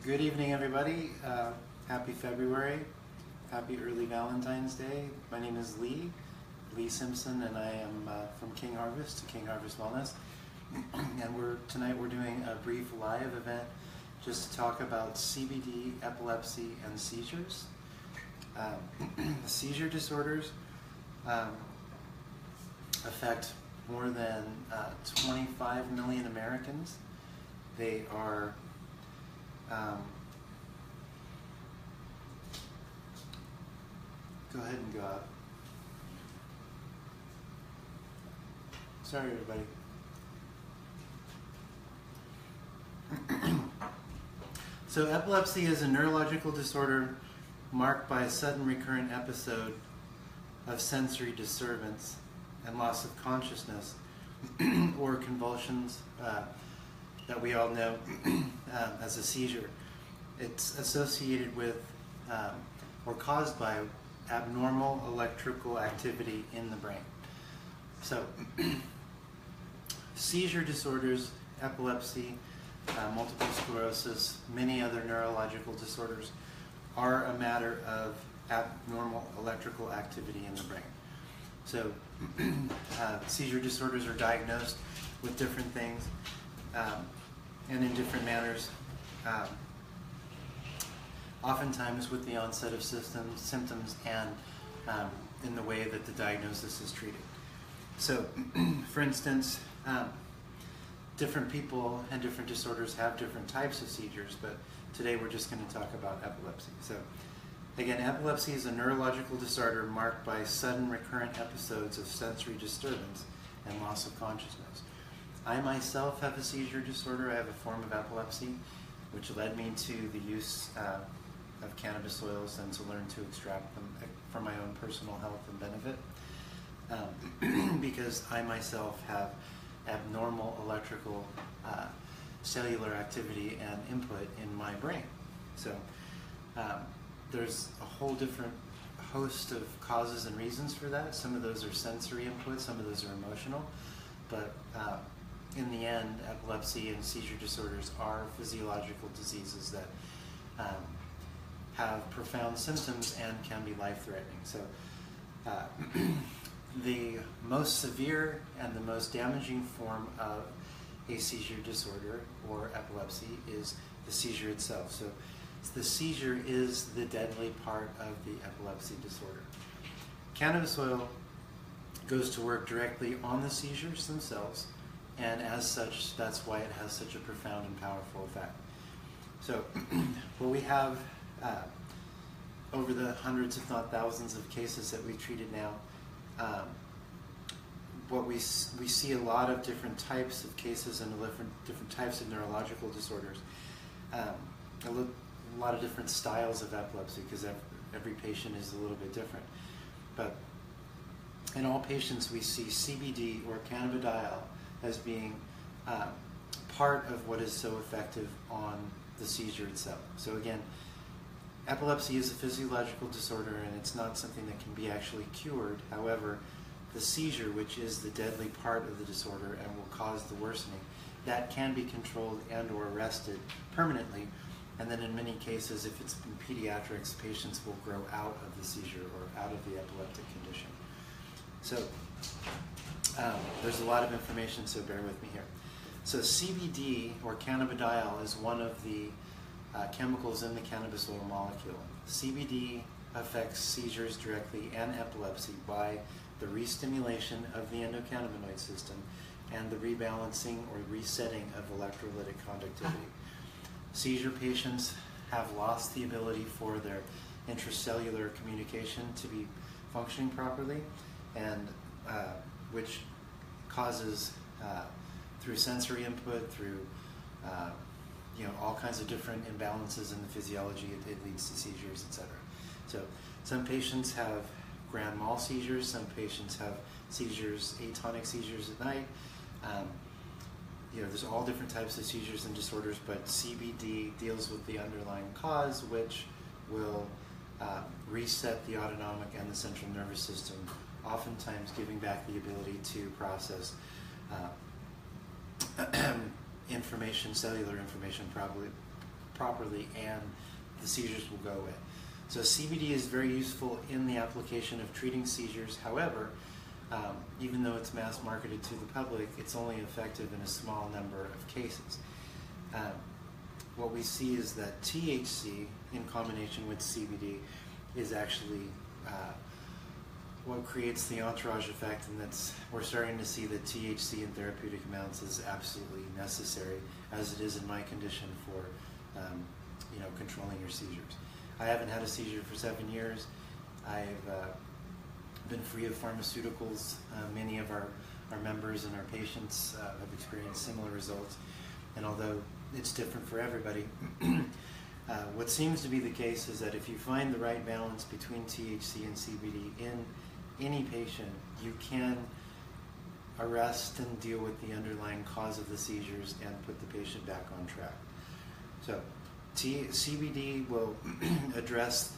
Good evening, everybody. Happy February. Happy early Valentine's Day. My name is Lee Simpson, and I am from King Harvest, King Harvest Wellness. And tonight we're doing a brief live event just to talk about CBD, epilepsy, and seizures. Seizure disorders affect more than 25 million Americans. They are go ahead and go out. Sorry, everybody. So epilepsy is a neurological disorder marked by a sudden recurrent episode of sensory disturbance and loss of consciousness or convulsions that we all know as a seizure. It's associated with or caused by abnormal electrical activity in the brain. So seizure disorders, epilepsy, multiple sclerosis, many other neurological disorders are a matter of abnormal electrical activity in the brain. So seizure disorders are diagnosed with different things and in different manners, oftentimes with the onset of symptoms and in the way that the diagnosis is treated. So, for instance, different people and different disorders have different types of seizures, but today we're just going to talk about epilepsy. So, again, epilepsy is a neurological disorder marked by sudden recurrent episodes of sensory disturbance and loss of consciousness. I myself have a seizure disorder. I have a form of epilepsy, which led me to the use of cannabis oils and to learn to extract them for my own personal health and benefit. Because I myself have abnormal electrical cellular activity and input in my brain. So there's a whole different host of causes and reasons for that. Some of those are sensory input, some of those are emotional, but in the end, epilepsy and seizure disorders are physiological diseases that have profound symptoms and can be life-threatening. So the most severe and the most damaging form of a seizure disorder or epilepsy is the seizure itself. So the seizure is the deadly part of the epilepsy disorder. Cannabis oil goes to work directly on the seizures themselves, and as such, that's why it has such a profound and powerful effect. So what we have over the hundreds, if not thousands, of cases that we've treated now, what we see a lot of different types of cases and different types of neurological disorders, a lot of different styles of epilepsy, because every patient is a little bit different. But in all patients, we see CBD or cannabidiol as being part of what is so effective on the seizure itself. So again, epilepsy is a physiological disorder, and it's not something that can be actually cured. However, the seizure, which is the deadly part of the disorder and will cause the worsening, that can be controlled and or arrested permanently. And then in many cases, if it's in pediatrics, patients will grow out of the seizure or out of the epileptic condition. So there's a lot of information, so bear with me here. So CBD or cannabidiol is one of the chemicals in the cannabis oil molecule. CBD affects seizures directly and epilepsy by the re-stimulation of the endocannabinoid system and the rebalancing or resetting of electrolytic conductivity. Seizure patients have lost the ability for their intracellular communication to be functioning properly, and which causes, through sensory input, through all kinds of different imbalances in the physiology, it leads to seizures, etc. So some patients have grand mal seizures, some patients have seizures, atonic seizures at night. There's all different types of seizures and disorders, but CBD deals with the underlying cause, which will reset the autonomic and the central nervous system, oftentimes giving back the ability to process information, cellular information properly, and the seizures will go away. So CBD is very useful in the application of treating seizures. However, even though it's mass marketed to the public, it's only effective in a small number of cases. What we see is that THC in combination with CBD is actually what creates the entourage effect, and we're starting to see that THC in therapeutic amounts is absolutely necessary, as it is in my condition for controlling your seizures. I haven't had a seizure for 7 years. I've been free of pharmaceuticals. Many of our members and our patients have experienced similar results, and although it's different for everybody, what seems to be the case is that if you find the right balance between THC and CBD in any patient, you can arrest and deal with the underlying cause of the seizures and put the patient back on track. So CBD will address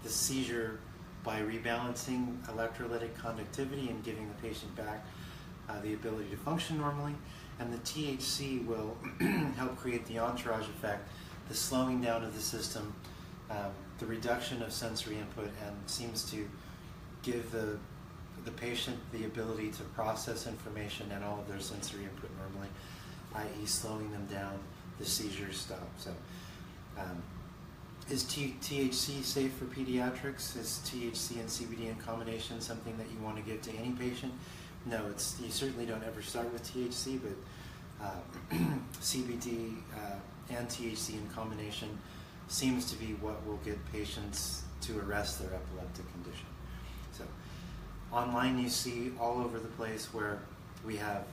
the seizure by rebalancing electrolytic conductivity and giving the patient back the ability to function normally, and the THC will help create the entourage effect, the slowing down of the system, the reduction of sensory input, and seems to give the patient the ability to process information and all of their sensory input normally, i.e. slowing them down, the seizures stop. So is THC safe for pediatrics? Is THC and CBD in combination something that you want to give to any patient? No, you certainly don't ever start with THC, but CBD and THC in combination seems to be what will get patients to arrest their epileptic condition. So online you see all over the place where we have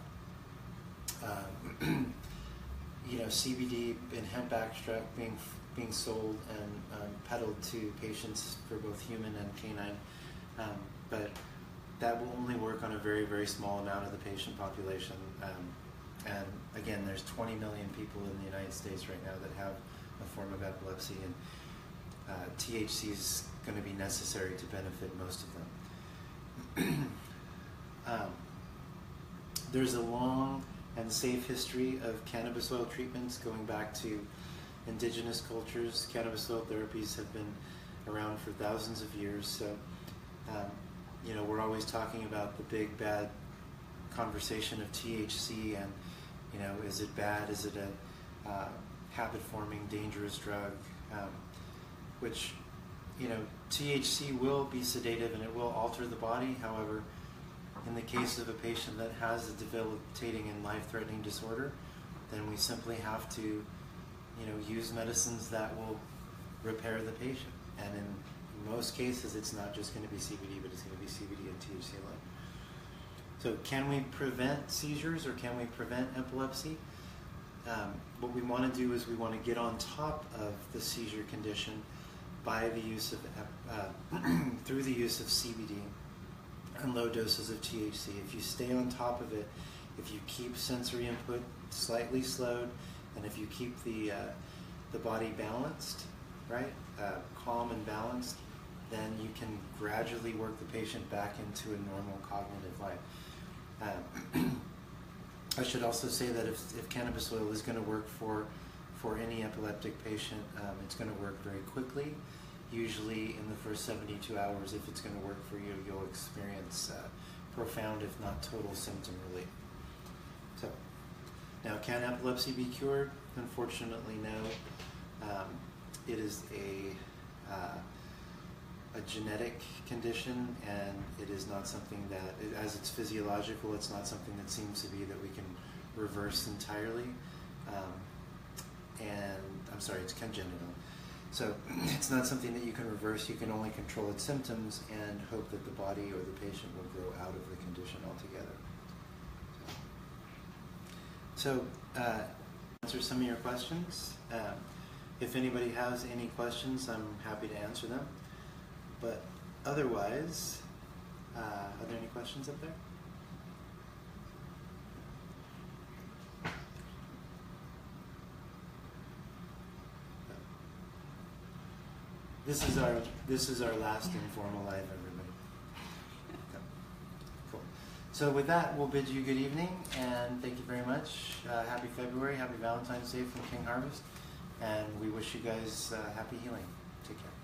CBD and hemp extract being sold and peddled to patients for both human and canine, but that will only work on a very, very small amount of the patient population. And again, there's 20 million people in the United States right now that have a form of epilepsy, and THC is going to be necessary to benefit most of them. There's a long and safe history of cannabis oil treatments going back to indigenous cultures. Cannabis oil therapies have been around for thousands of years, so we're always talking about the big bad conversation of THC and is it bad? Is it a habit-forming, dangerous drug? Which THC will be sedative and it will alter the body. However, in the case of a patient that has a debilitating and life-threatening disorder, then we simply have to use medicines that will repair the patient. And in most cases, it's not just going to be CBD, but it's going to be CBD and THC alone. So can we prevent seizures or can we prevent epilepsy? What we want to do is we want to get on top of the seizure condition by the use of through the use of CBD and low doses of THC. If you stay on top of it, if you keep sensory input slightly slowed, and if you keep the body balanced, right, calm and balanced, then you can gradually work the patient back into a normal cognitive life. I should also say that if cannabis oil is going to work for any epileptic patient, it's going to work very quickly. Usually in the first 72 hours, if it's going to work for you, you'll experience profound, if not total, symptom relief. So, now, can epilepsy be cured? Unfortunately, no. It is a genetic condition, and it is not something that, as it's physiological, it's not something that seems to be that we can reverse entirely. It's congenital. So it's not something that you can reverse. You can only control its symptoms and hope that the body or the patient will grow out of the condition altogether. So answer some of your questions. If anybody has any questions, I'm happy to answer them. But otherwise, are there any questions up there? This is our last informal live, everybody. Okay. Cool. So with that, we'll bid you good evening, and thank you very much. Happy February, happy Valentine's Day from King Harvest, And we wish you guys happy healing. Take care.